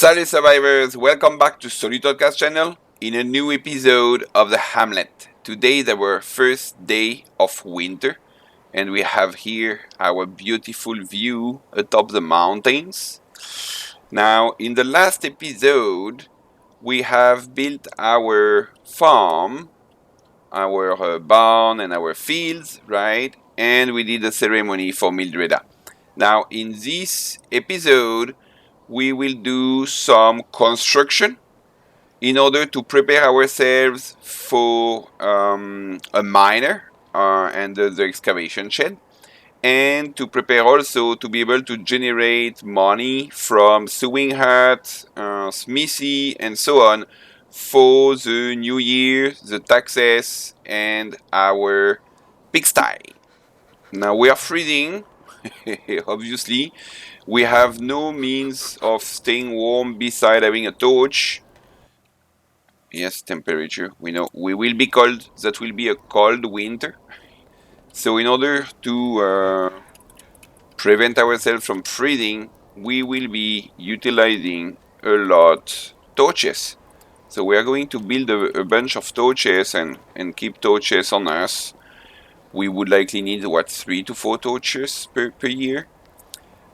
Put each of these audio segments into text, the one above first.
Salut survivors, welcome back to SolutOdka channel in a new episode of the Hamlet. Today is our first day of winter and we have here our beautiful view atop the mountains. Now in the last episode we have built our farm, our barn and our fields, right? And we did a ceremony for Mildreda. Now in this episode we will do some construction in order to prepare ourselves for a miner and the excavation shed, and to prepare also to be able to generate money from sewing hut, smithy, and so on for the new year, the taxes, and our pigsty. Now we are freezing, obviously. We have no means of staying warm beside having a torch. Yes, temperature. We know we will be cold. That will be a cold winter. So in order to prevent ourselves from freezing, we will be utilizing a lot torches. So we are going to build a bunch of torches and keep torches on us. We would likely need, what, 3 to 4 torches per year.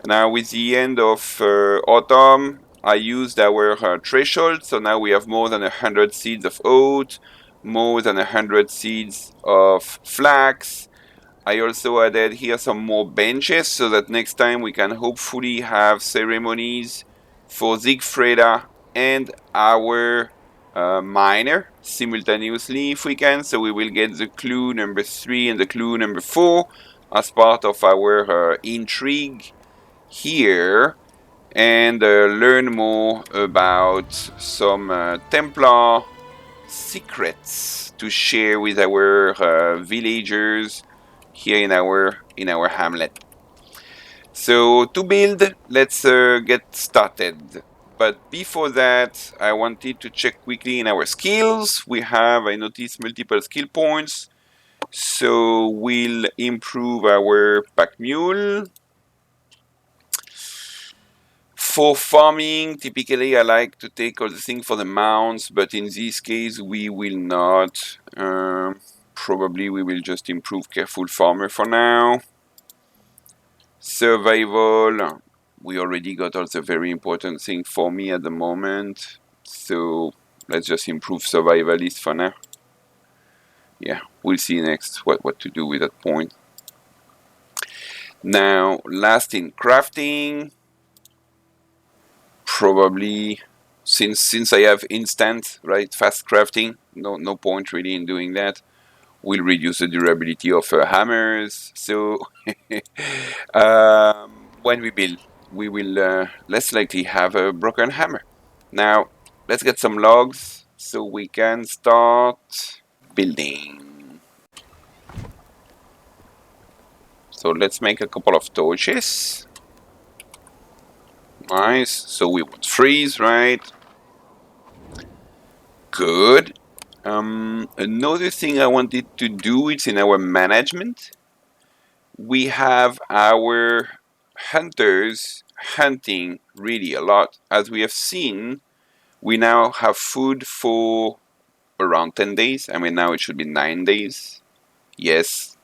Now with the end of autumn, I used our threshold, so now we have more than 100 seeds of oat, more than 100 seeds of flax. I also added here some more benches so that next time we can hopefully have ceremonies for Siegfrieda and our miner simultaneously if we can. So we will get the clue number 3 and the clue number 4 as part of our intrigue here, and learn more about some Templar secrets to share with our villagers here in our hamlet. So to build, let's get started. But before that, I wanted to check quickly in our skills. We have, I noticed, multiple skill points. So we'll improve our pack mule. For farming, typically I like to take all the things for the mounts, but in this case we will not. Probably we will just improve Careful Farmer for now. Survival, we already got all the very important thing for me at the moment, so let's just improve Survivalist for now. Yeah, we'll see next what to do with that point. Now, last in crafting, probably since I have instant, right, fast crafting, no point really in doing that. Will reduce the durability of hammers. So when we build, we will less likely have a broken hammer. Now let's get some logs so we can start building. So let's make a couple of torches. Nice. So we would freeze, right? Good. Another thing I wanted to do is in our management. We have our hunters hunting really a lot. As we have seen, we now have food for around 10 days. I mean, now it should be 9 days. Yes,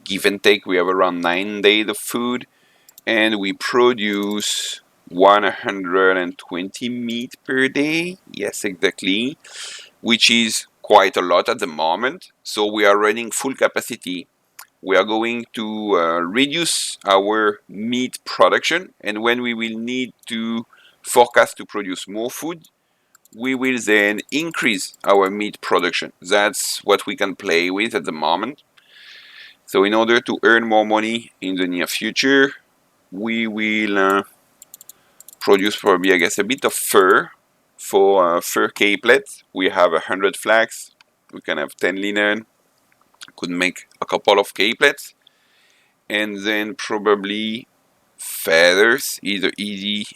give and take, we have around 9 days of food, and we produce 120 meat per day. Yes, exactly, which is quite a lot at the moment. So we are running full capacity. We are going to reduce our meat production, and when we will need to forecast to produce more food, we will then increase our meat production. That's what we can play with at the moment. So in order to earn more money in the near future, we will produce probably, I guess, a bit of fur for fur capelets. We have 100 flax, we can have 10 linen, could make a couple of capelets, and then probably feathers, either easy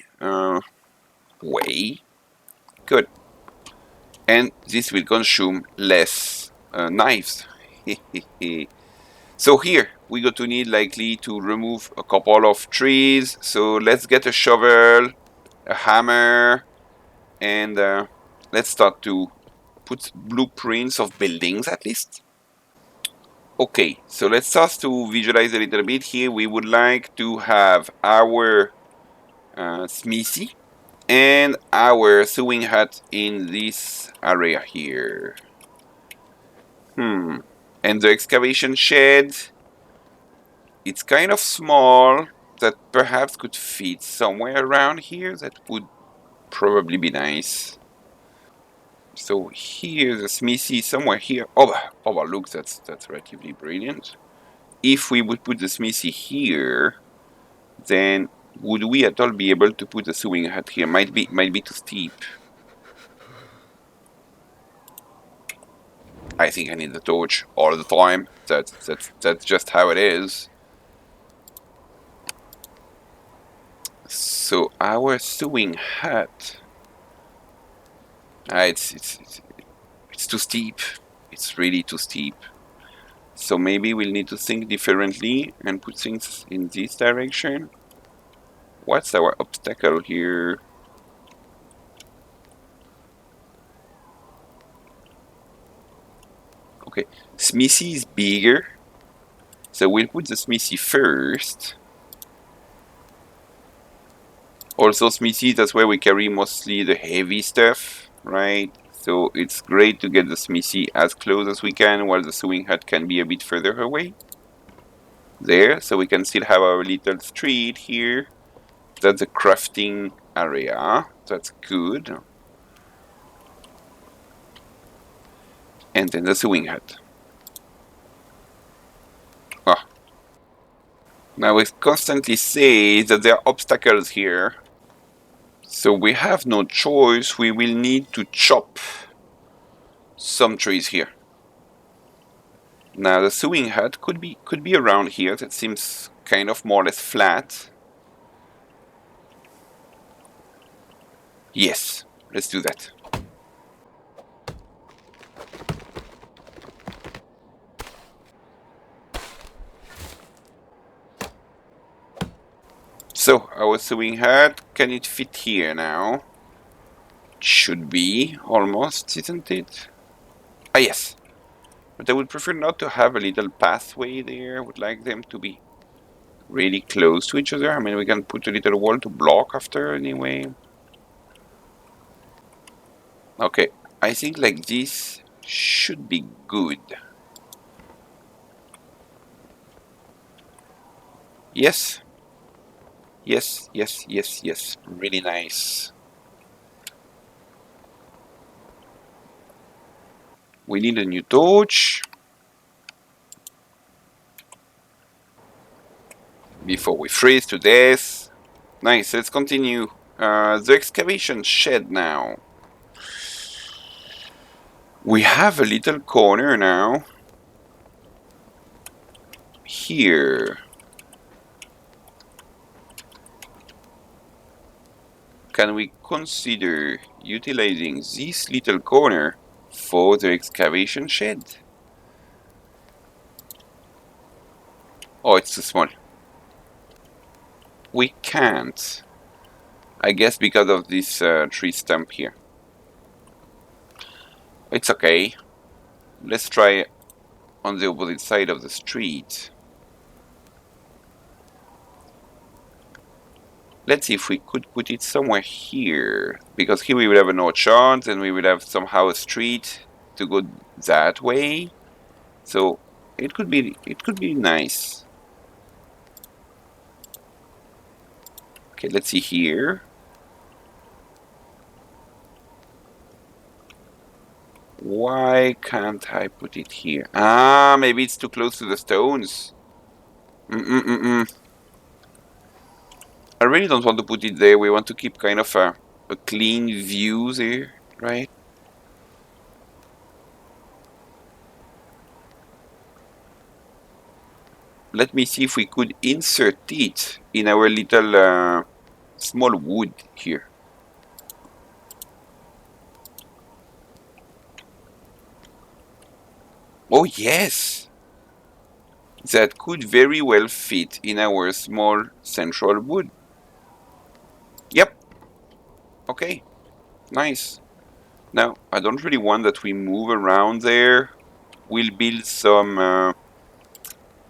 way. Good. And this will consume less knives. So here we go to need likely to remove a couple of trees. So let's get a shovel. a hammer, and let's start to put blueprints of buildings at least. Okay, so let's start to visualize a little bit here. We would like to have our smithy and our sewing hut in this area here. And the excavation shed, it's kind of small, that perhaps could fit somewhere around here. That would probably be nice. So here, the smithy somewhere here. Oh, look, that's relatively brilliant. If we would put the smithy here, then would we at all be able to put the sewing hut here? Might be too steep. I think I need the torch all the time. That's just how it is. So our sewing hut. It's too steep. It's really too steep. So maybe we'll need to think differently and put things in this direction. What's our obstacle here? Okay, smithy is bigger. So we'll put the smithy first. Also smithy, that's where we carry mostly the heavy stuff, right? So it's great to get the smithy as close as we can, while the sewing hut can be a bit further away. There, so we can still have our little street here. That's the crafting area. That's good. And then the sewing hut. Ah. Now we constantly say that there are obstacles here. So we have no choice. We will need to chop some trees here. Now the sewing hut could be around here. That seems kind of more or less flat. Yes, let's do that. So our sewing hut, can it fit here now? Should be almost, isn't it? Ah, yes. But I would prefer not to have a little pathway there. I would like them to be really close to each other. I mean, we can put a little wall to block after anyway. Okay, I think like this should be good. Yes. Yes, yes, yes, yes. Really nice. We need a new torch. Before we freeze to death. Nice, let's continue. The excavation shed now. We have a little corner now. Here. Can we consider utilizing this little corner for the excavation shed? Oh, it's too small. We can't. I guess because of this tree stump here. It's okay. Let's try on the opposite side of the street. Let's see if we could put it somewhere here. Because here we would have an orchard and we would have somehow a street to go that way. So it could be nice. Okay, let's see here. Why can't I put it here? Ah, maybe it's too close to the stones. I really don't want to put it there. We want to keep kind of a clean view there, right? Let me see if we could insert it in our little small wood here. Oh yes! That could very well fit in our small central wood. Yep. Okay, nice. Now, I don't really want that we move around there. We'll build some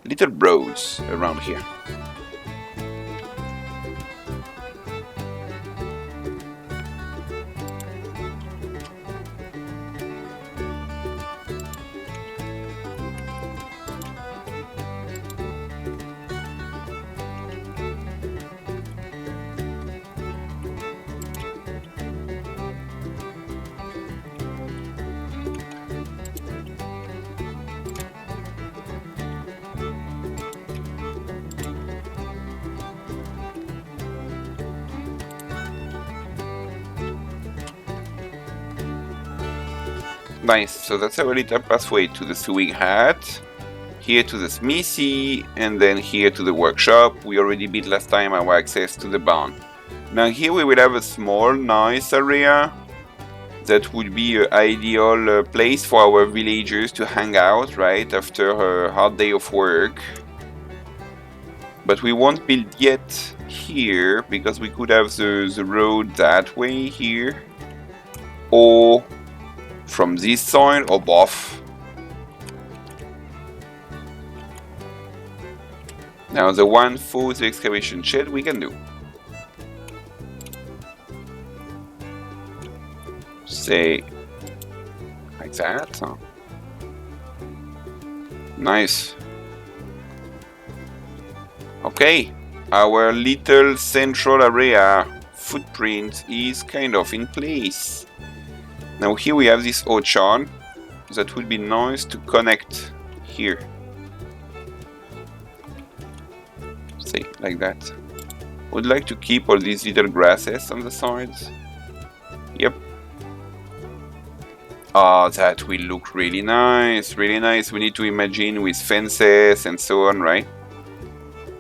little roads around here. Nice, so that's our little pathway to the sewing hat, here to the smithy, and then here to the workshop. We already built last time our access to the barn. Now here we will have a small, nice area that would be an ideal place for our villagers to hang out, right, after a hard day of work. But we won't build yet here, because we could have the road that way here, or from this side, or both. Now the one for the excavation shed we can do. Say like that. Huh? Nice. Okay, our little central area footprint is kind of in place. Now here we have this orchard that would be nice to connect here. Say like that. Would like to keep all these little grasses on the sides. Yep. Oh, that will look really nice, really nice. We need to imagine with fences and so on, right?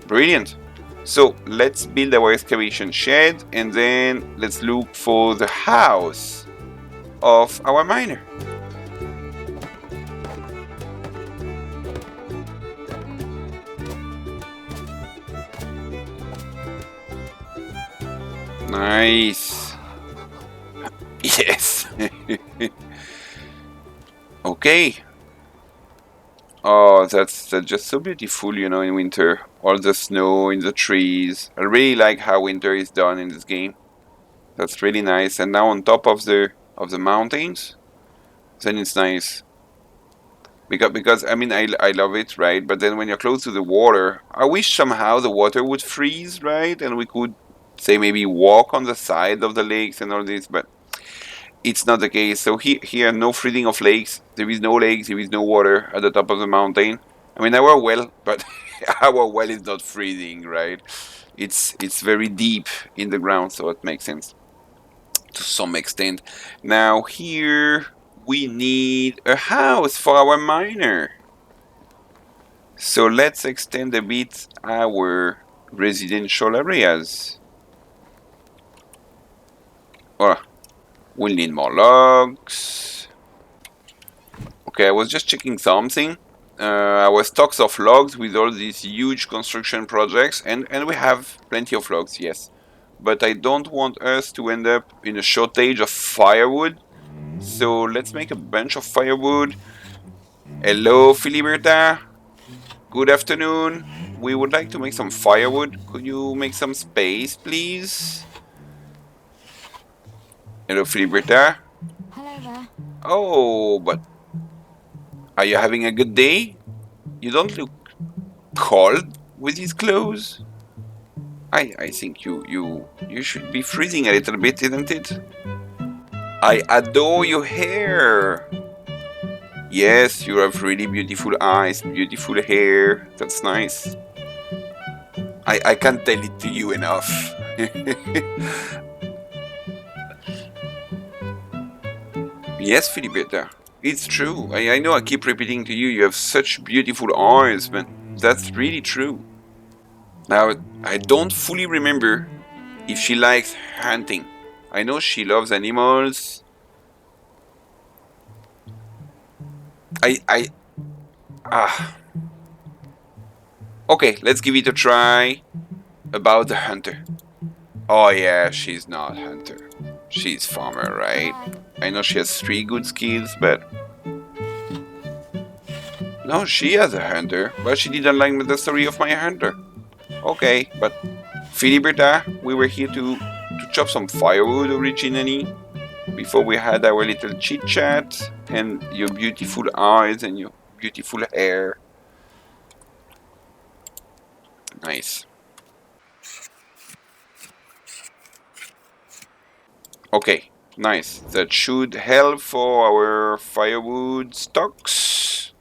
Brilliant. So let's build our excavation shed, and then let's look for the house of our miner. Nice. Yes. Okay. Oh, that's just so beautiful, you know, in winter. All the snow in the trees. I really like how winter is done in this game. That's really nice. And now on top of the mountains, then it's nice. Because I mean I love it, right? But then when you're close to the water, I wish somehow the water would freeze, right? And we could say maybe walk on the side of the lakes and all this, but it's not the case. So here no freezing of lakes. There is no lakes, there is no water at the top of the mountain. I mean our well, but our well is not freezing, right? It's very deep in the ground, so it makes sense to some extent. Now here we need a house for our miner. So let's extend a bit our residential areas. Oh, we'll need more logs. Okay, I was just checking something. Our stocks of logs with all these huge construction projects, and we have plenty of logs, yes. But I don't want us to end up in a shortage of firewood. So let's make a bunch of firewood. Hello, Filiberta. Good afternoon. We would like to make some firewood. Could you make some space, please? Hello, Filiberta. Hello there. Oh, but are you having a good day? You don't look cold with these clothes. I think you should be freezing a little bit, isn't it? I adore your hair. Yes, you have really beautiful eyes, beautiful hair. That's nice. I can't tell it to you enough. Yes, Filibeta. It's true. I know I keep repeating to you, you have such beautiful eyes, but that's really true. Now, I don't fully remember if she likes hunting. I know she loves animals. Okay, let's give it a try. About the hunter. Oh yeah, she's not hunter. She's farmer, right? I know she has 3 good skills, but... No, she has a hunter, but she didn't like the story of my hunter. Okay, but... Filiberta, we were here to chop some firewood originally, before we had our little chit chat, and your beautiful eyes and your beautiful hair. Nice. Okay, nice. That should help for our firewood stocks.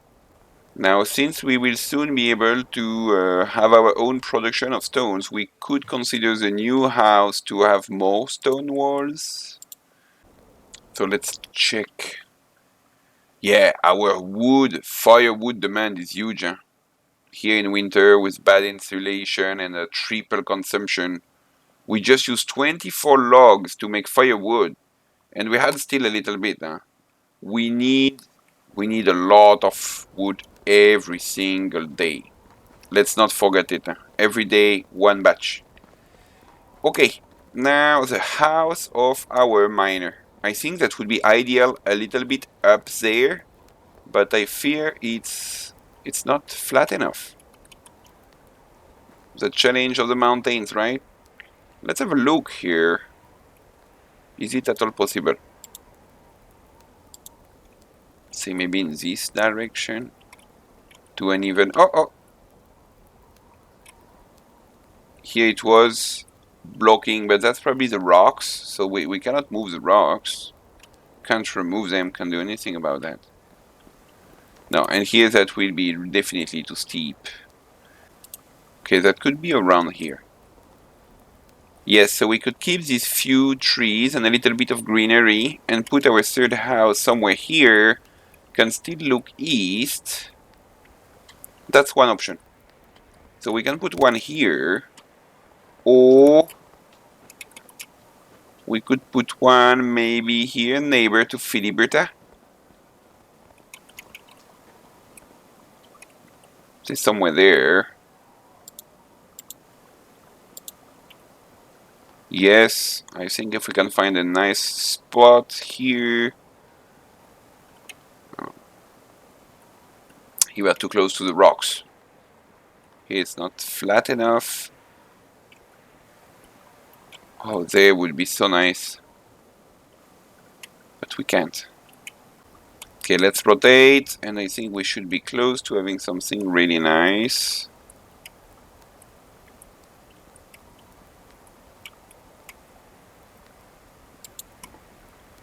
Now, since we will soon be able to have our own production of stones, we could consider the new house to have more stone walls. So let's check. Yeah, our firewood demand is huge. Huh? Here in winter, with bad insulation and a triple consumption, we just use 24 logs to make firewood, and we had still a little bit. Huh? We need a lot of wood every single day. Let's not forget it. Huh? Every day, one batch. Okay, now the house of our miner. I think that would be ideal a little bit up there, but I fear it's not flat enough. The challenge of the mountains, right? Let's have a look here. Is it at all possible? Say maybe in this direction. To an even... Oh! Here it was blocking, but that's probably the rocks. So we cannot move the rocks. Can't remove them, can't do anything about that. No, and here that will be definitely too steep. Okay, that could be around here. Yes, so we could keep these few trees and a little bit of greenery and put our third house somewhere here. Can still look east. That's one option. So we can put one here. Or we could put one maybe here, neighbor to Filiberta. It's somewhere there. Yes, I think if we can find a nice spot here. Oh. Here we are too close to the rocks. Here it's not flat enough. Oh, there would be so nice. But we can't. Okay, let's rotate, and I think we should be close to having something really nice.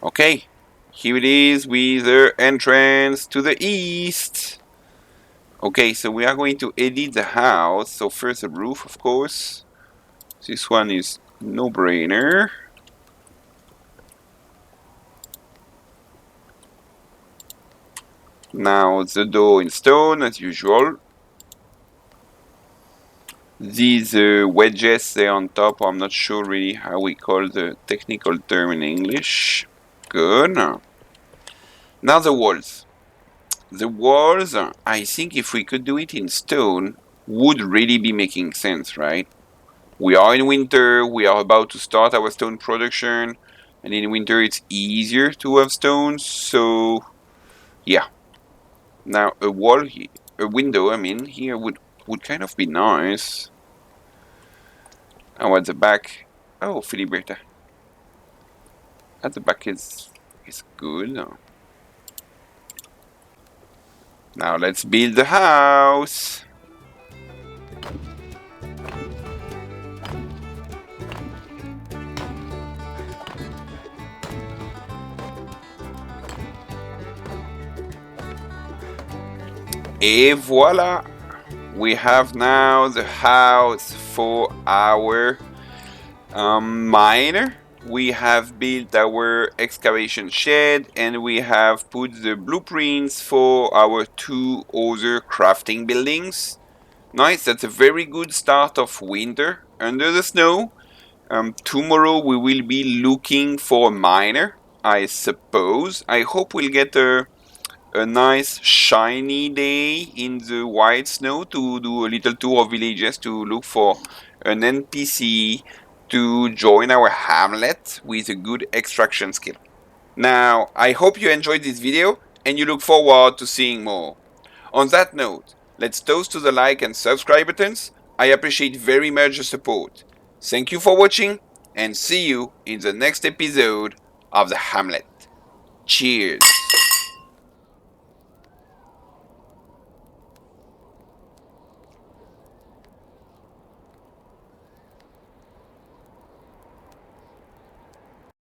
Okay, here it is with the entrance to the east. Okay, so we are going to edit the house. So first the roof, of course. This one is no-brainer. Now the door in stone, as usual. These wedges there on top, I'm not sure really how we call the technical term in English. Good. Now the walls. The walls, I think if we could do it in stone, would really be making sense, right? We are in winter, we are about to start our stone production, and in winter it's easier to have stones, so yeah. Now a window, I mean, here would kind of be nice. Oh, at the back, oh, Filiberta. At the back is good. Now let's build the house. Et voila! We have now the house for our miner. We have built our excavation shed, and we have put the blueprints for our 2 other crafting buildings. Nice, that's a very good start of winter under the snow. Tomorrow we will be looking for a miner, I suppose. I hope we'll get a nice shiny day in the white snow to do a little tour of villages to look for an NPC to join our Hamlet with a good extraction skill. Now, I hope you enjoyed this video and you look forward to seeing more. On that note, let's toast to the like and subscribe buttons. I appreciate very much the support. Thank you for watching and see you in the next episode of the Hamlet. Cheers!